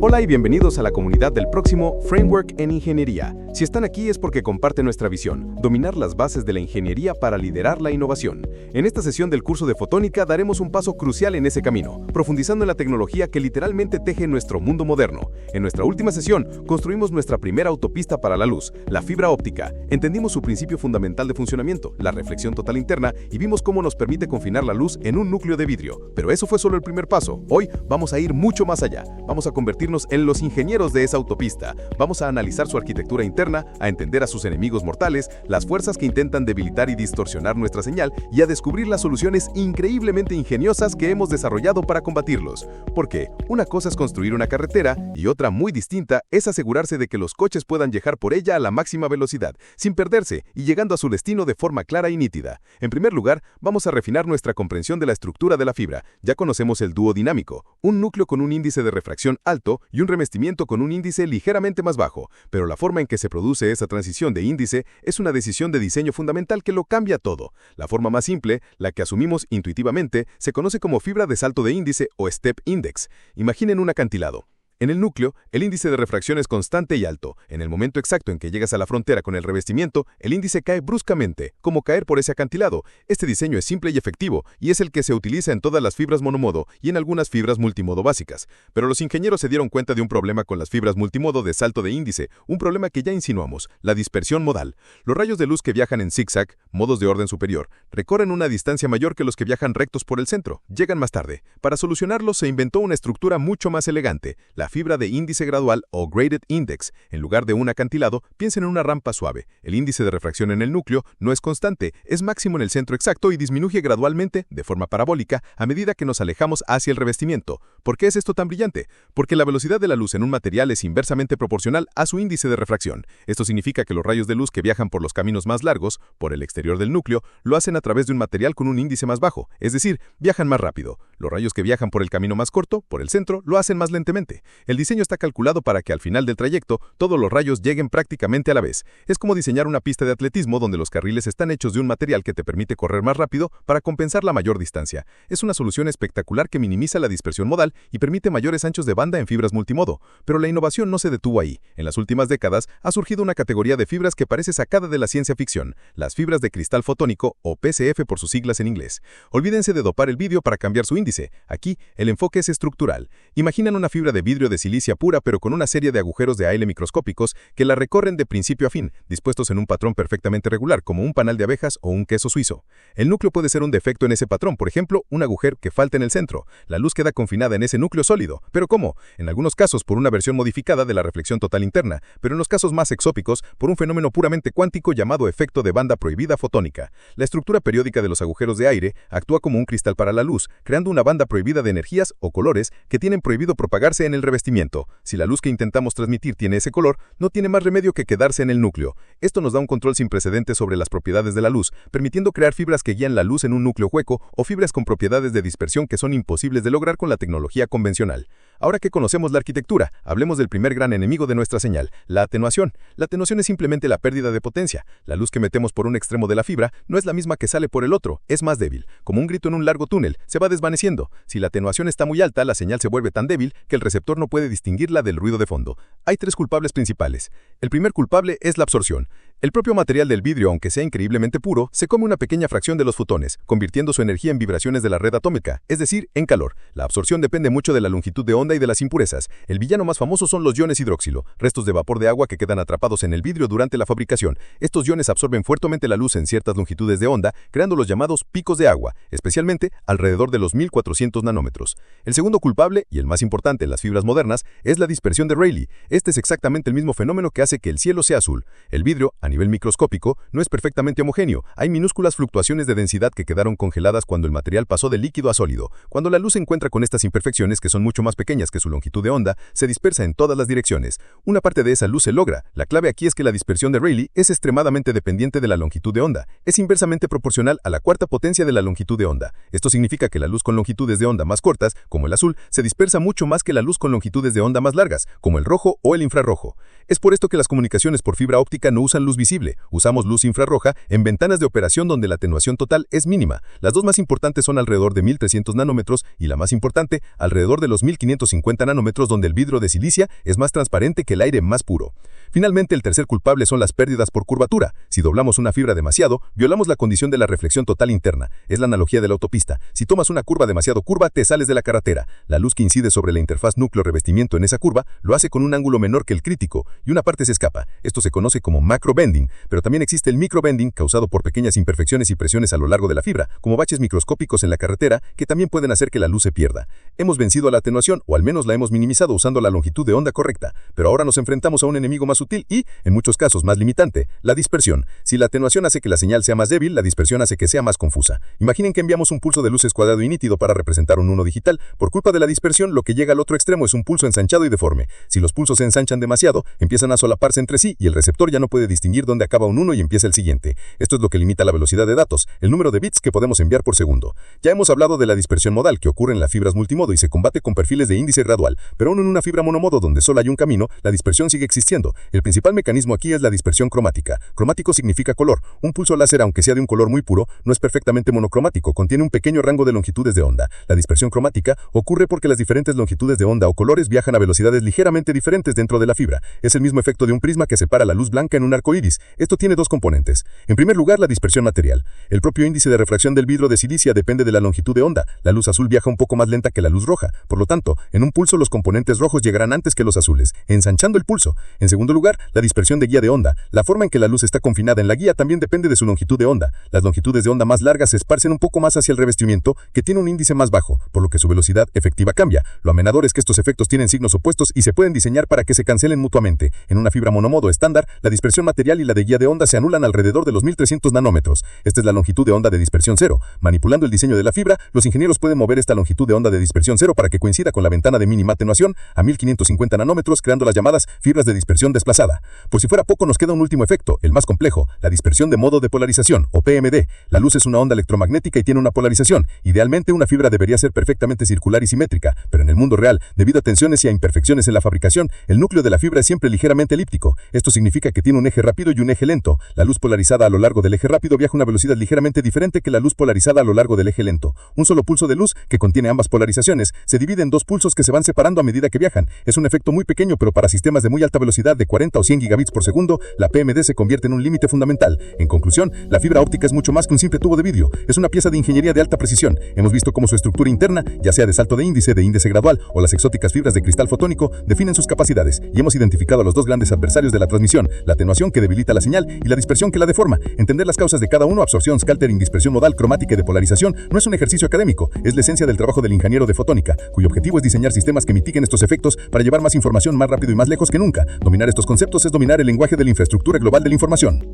Hola y bienvenidos a la comunidad del próximo Framework en Ingeniería. Si están aquí es porque comparten nuestra visión, dominar las bases de la ingeniería para liderar la innovación. En esta sesión del curso de Fotónica daremos un paso crucial en ese camino, profundizando en la tecnología que literalmente teje nuestro mundo moderno. En nuestra última sesión, construimos nuestra primera autopista para la luz, la fibra óptica. Entendimos su principio fundamental de funcionamiento, la reflexión total interna, y vimos cómo nos permite confinar la luz en un núcleo de vidrio. Pero eso fue solo el primer paso. Hoy vamos a ir mucho más allá. Vamos a convertirnos en los ingenieros de esa autopista. Vamos a analizar su arquitectura interna, a entender a sus enemigos mortales, las fuerzas que intentan debilitar y distorsionar nuestra señal, y a descubrir las soluciones increíblemente ingeniosas que hemos desarrollado para combatirlos. Porque una cosa es construir una carretera y otra muy distinta es asegurarse de que los coches puedan viajar por ella a la máxima velocidad, sin perderse y llegando a su destino de forma clara y nítida. En primer lugar, vamos a refinar nuestra comprensión de la estructura de la fibra. Ya conocemos el dúo dinámico, un núcleo con un índice de refracción alto y un revestimiento con un índice ligeramente más bajo, pero la forma en que se produce esa transición de índice es una decisión de diseño fundamental que lo cambia todo. La forma más simple, la que asumimos intuitivamente, se conoce como fibra de salto de índice o step index. Imaginen un acantilado. En el núcleo, el índice de refracción es constante y alto. En el momento exacto en que llegas a la frontera con el revestimiento, el índice cae bruscamente, como caer por ese acantilado. Este diseño es simple y efectivo, y es el que se utiliza en todas las fibras monomodo y en algunas fibras multimodo básicas. Pero los ingenieros se dieron cuenta de un problema con las fibras multimodo de salto de índice, un problema que ya insinuamos, la dispersión modal. Los rayos de luz que viajan en zigzag, modos de orden superior, recorren una distancia mayor que los que viajan rectos por el centro. Llegan más tarde. Para solucionarlo se inventó una estructura mucho más elegante, la fibra de índice gradual o graded index. En lugar de un acantilado, piensen en una rampa suave. El índice de refracción en el núcleo no es constante, es máximo en el centro exacto y disminuye gradualmente, de forma parabólica, a medida que nos alejamos hacia el revestimiento. ¿Por qué es esto tan brillante? Porque la velocidad de la luz en un material es inversamente proporcional a su índice de refracción. Esto significa que los rayos de luz que viajan por los caminos más largos, por el exterior del núcleo, lo hacen a través de un material con un índice más bajo, es decir, viajan más rápido. Los rayos que viajan por el camino más corto, por el centro, lo hacen más lentamente. El diseño está calculado para que al final del trayecto todos los rayos lleguen prácticamente a la vez. Es como diseñar una pista de atletismo donde los carriles están hechos de un material que te permite correr más rápido para compensar la mayor distancia. Es una solución espectacular que minimiza la dispersión modal y permite mayores anchos de banda en fibras multimodo. Pero la innovación no se detuvo ahí. En las últimas décadas ha surgido una categoría de fibras que parece sacada de la ciencia ficción, las fibras de cristal fotónico o PCF por sus siglas en inglés. Olvídense de dopar el vidrio para cambiar su índice. Aquí, el enfoque es estructural. Imaginan una fibra de vidrio de silicia pura pero con una serie de agujeros de aire microscópicos que la recorren de principio a fin, dispuestos en un patrón perfectamente regular, como un panal de abejas o un queso suizo. El núcleo puede ser un defecto en ese patrón, por ejemplo, un agujero que falta en el centro. La luz queda confinada en ese núcleo sólido. ¿Pero cómo? En algunos casos por una versión modificada de la reflexión total interna, pero en los casos más exóticos por un fenómeno puramente cuántico llamado efecto de banda prohibida fotónica. La estructura periódica de los agujeros de aire actúa como un cristal para la luz, creando una banda prohibida de energías o colores que tienen prohibido propagarse en el revestimiento. Si la luz que intentamos transmitir tiene ese color, no tiene más remedio que quedarse en el núcleo. Esto nos da un control sin precedentes sobre las propiedades de la luz, permitiendo crear fibras que guían la luz en un núcleo hueco o fibras con propiedades de dispersión que son imposibles de lograr con la tecnología convencional. Ahora que conocemos la arquitectura, hablemos del primer gran enemigo de nuestra señal, la atenuación. La atenuación es simplemente la pérdida de potencia. La luz que metemos por un extremo de la fibra no es la misma que sale por el otro, es más débil. Como un grito en un largo túnel, se va desvaneciendo. Si la atenuación está muy alta, la señal se vuelve tan débil que el receptor no puede distinguirla del ruido de fondo. Hay tres culpables principales. El primer culpable es la absorción. El propio material del vidrio, aunque sea increíblemente puro, se come una pequeña fracción de los fotones, convirtiendo su energía en vibraciones de la red atómica, es decir, en calor. La absorción depende mucho de la longitud de onda y de las impurezas. El villano más famoso son los iones hidroxilo, restos de vapor de agua que quedan atrapados en el vidrio durante la fabricación. Estos iones absorben fuertemente la luz en ciertas longitudes de onda, creando los llamados picos de agua, especialmente alrededor de los 1400 nanómetros. El segundo culpable, y el más importante en las fibras modernas, es la dispersión de Rayleigh. Este es exactamente el mismo fenómeno que hace que el cielo sea azul. El vidrio, a nivel microscópico, no es perfectamente homogéneo. Hay minúsculas fluctuaciones de densidad que quedaron congeladas cuando el material pasó de líquido a sólido. Cuando la luz se encuentra con estas imperfecciones, que son mucho más pequeñas que su longitud de onda, se dispersa en todas las direcciones. Una parte de esa luz se logra. La clave aquí es que la dispersión de Rayleigh es extremadamente dependiente de la longitud de onda. Es inversamente proporcional a la cuarta potencia de la longitud de onda. Esto significa que la luz con longitudes de onda más cortas, como el azul, se dispersa mucho más que la luz con longitudes de onda más largas, como el rojo o el infrarrojo. Es por esto que las comunicaciones por fibra óptica no usan luz visible. Usamos luz infrarroja en ventanas de operación donde la atenuación total es mínima. Las dos más importantes son alrededor de 1300 nanómetros y la más importante alrededor de los 1550 nanómetros, donde el vidrio de silicia es más transparente que el aire más puro. Finalmente, el tercer culpable son las pérdidas por curvatura. Si doblamos una fibra demasiado, violamos la condición de la reflexión total interna. Es la analogía de la autopista. Si tomas una curva demasiado curva, te sales de la carretera. La luz que incide sobre la interfaz núcleo-revestimiento en esa curva lo hace con un ángulo menor que el crítico y una parte se escapa. Esto se conoce como macrobending, pero también existe el microbending causado por pequeñas imperfecciones y presiones a lo largo de la fibra, como baches microscópicos en la carretera que también pueden hacer que la luz se pierda. Hemos vencido a la atenuación, o al menos la hemos minimizado usando la longitud de onda correcta, pero ahora nos enfrentamos a un enemigo más sutil y, en muchos casos, más limitante: la dispersión. Si la atenuación hace que la señal sea más débil, la dispersión hace que sea más confusa. Imaginen que enviamos un pulso de luces cuadrado y nítido para representar un 1 digital. Por culpa de la dispersión, lo que llega al otro extremo es un pulso ensanchado y deforme. Si los pulsos se ensanchan demasiado, empiezan a solaparse entre sí y el receptor ya no puede distinguir dónde acaba un 1 y empieza el siguiente. Esto es lo que limita la velocidad de datos, el número de bits que podemos enviar por segundo. Ya hemos hablado de la dispersión modal, que ocurre en las fibras multimodo y se combate con perfiles de índice gradual, pero aún en una fibra monomodo donde solo hay un camino, la dispersión sigue existiendo. El principal mecanismo aquí es la dispersión cromática. Cromático significa color. Un pulso láser, aunque sea de un color muy puro, no es perfectamente monocromático, contiene un pequeño rango de longitudes de onda. La dispersión cromática ocurre porque las diferentes longitudes de onda o colores viajan a velocidades ligeramente diferentes dentro de la fibra. Es el mismo efecto de un prisma que separa la luz blanca en un arco iris. Esto tiene dos componentes. En primer lugar, la dispersión material. El propio índice de refracción del vidrio de silicia depende de la longitud de onda. La luz azul viaja un poco más lenta que la luz roja. Por lo tanto, en un pulso los componentes rojos llegarán antes que los azules, ensanchando el pulso. En segundo lugar, la dispersión de guía de onda. La forma en que la luz está confinada en la guía también depende de su longitud de onda. Las longitudes de onda más largas se esparcen un poco más hacia el revestimiento, que tiene un índice más bajo, por lo que su velocidad efectiva cambia. Lo amenador es que estos efectos tienen signos opuestos y se pueden diseñar para que se cancelen mutuamente. En una fibra monomodo estándar, la dispersión material y la de guía de onda se anulan alrededor de los 1300 nanómetros. Esta es la longitud de onda de dispersión cero. Manipulando el diseño de la fibra, los ingenieros pueden mover esta longitud de onda de dispersión cero para que coincida con la ventana de mínima atenuación a 1550 nanómetros, creando las llamadas fibras de dispersión desplazada. Por si fuera poco, nos queda un último efecto, el más complejo, la dispersión de modo de polarización, o PMD. La luz es una onda electromagnética y tiene una polarización. Idealmente, una fibra debería ser perfectamente circular y simétrica, pero en el mundo real, debido a tensiones y a imperfecciones en la fabricación, el núcleo de la fibra es siempre ligeramente elíptico. Esto significa que tiene un eje rápido y un eje lento. La luz polarizada a lo largo del eje rápido viaja a una velocidad ligeramente diferente que la luz polarizada a lo largo del eje lento. Un solo pulso de luz, que contiene ambas polarizaciones, se divide en dos pulsos que se van separando a medida que viajan. Es un efecto muy pequeño, pero para sistemas de muy alta velocidad de 40 o 100 gigabits por segundo, la PMD se convierte en un límite fundamental. En conclusión, la fibra óptica es mucho más que un simple tubo de vidrio. Es una pieza de ingeniería de alta precisión. Hemos visto cómo su estructura interna, ya sea de salto de índice gradual o las exóticas fibras de cristal fotónico, definen sus capacidades, y hemos identificado a los dos grandes adversarios de la transmisión: la atenuación, que debilita la señal, y la dispersión, que la deforma. Entender las causas de cada uno, absorción, scattering, dispersión modal, cromática y de polarización, no es un ejercicio académico, es la esencia del trabajo del ingeniero de fotónica, cuyo objetivo es diseñar sistemas que mitiguen estos efectos para llevar más información más rápido y más lejos que nunca. Dominar estos conceptos es dominar el lenguaje de la infraestructura global de la información.